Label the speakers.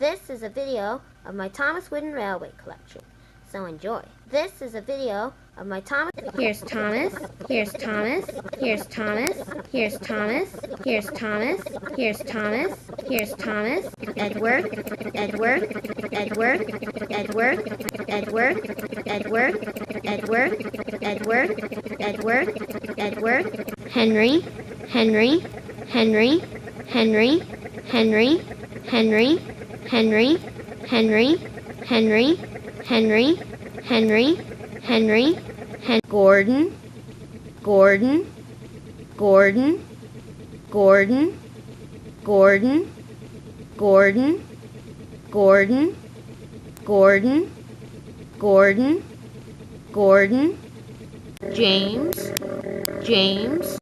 Speaker 1: This is a video of my Thomas Wooden Railway collection, so enjoy. This is a video of my Thomas... Here's Thomas, here's Thomas, here's Thomas, here's Thomas, here's Thomas, here's Thomas, here's Thomas, Edward, Edward, Edward, Edward, Edward, Edward, Edward, Edward, Edward, Edward, Henry, Henry, Henry, Henry, Henry, Henry, Henry, Henry, Henry, Henry, Henry, Henry, Gordon, Gordon, Gordon, Gordon, Gordon, Gordon, Gordon, Gordon, Gordon, Gordon, James, James,